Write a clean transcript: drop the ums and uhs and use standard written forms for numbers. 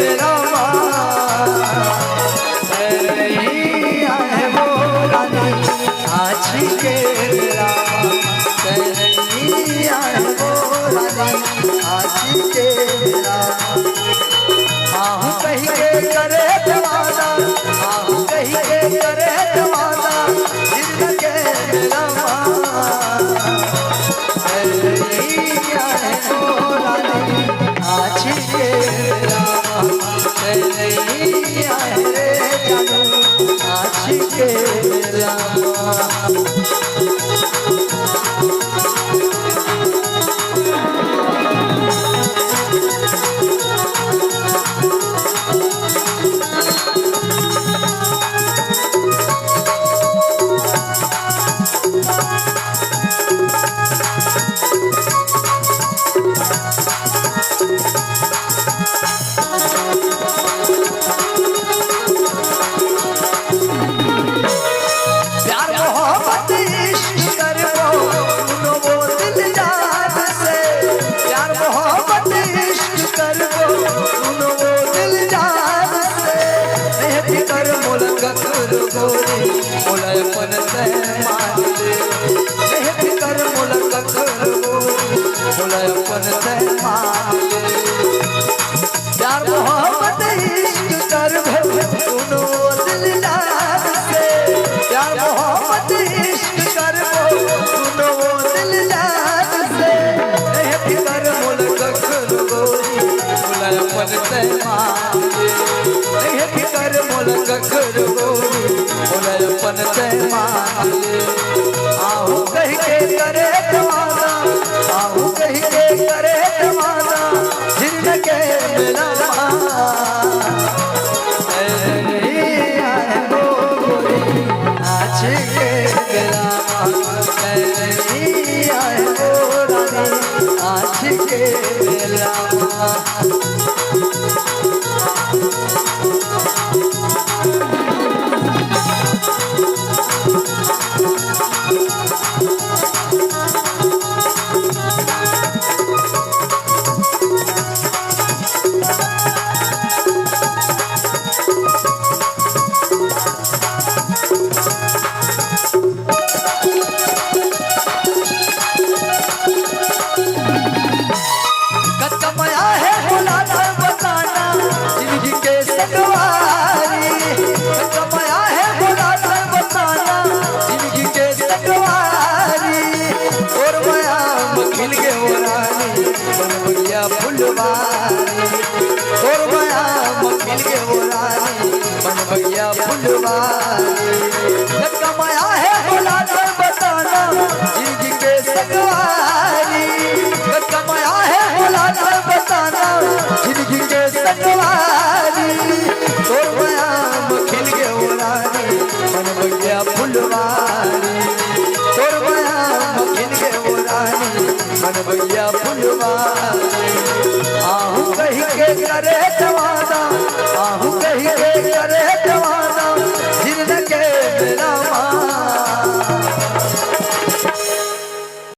मेरा सैया है वो रानी आछी के मेरा सैया है वो रानी आछी के मेरा आहू कही के करे जमाना आहू कही के करे जमाना जिंदगी मेरा सैया है वो रानी आछी के मेरा सैया है रे जानू आछी के मेरा मोलपन से मानले नहीं कर मोलक मोलपन से मानले प्यार मोहब्बत इश्क कर सुनो दिलदार से प्यार मोहब्बत इश्क कर सुनो दिलदार से नहीं कर मोलक मोलपन से मानले नहीं कर मोलक मोलपन से मानले आहू कही के करे जमाना आहू कही के करे जमाना जिंदगी मेरा सैया है वो गोरी आछी के मेरा सैया है वो रानी आछी के मेरा और माया मखिल के वो रानी मन भैया फुलवारी कमाया है भोला कर बताना जिंदगी के सगवारी कमाया है भोला कर बताना जिंदगी के सगवारी और माया मखिल के वो रानी मन भैया फुलवारी और माया मखिल के वो रानी मन भैया फुलवारी आहू कही के करे जवान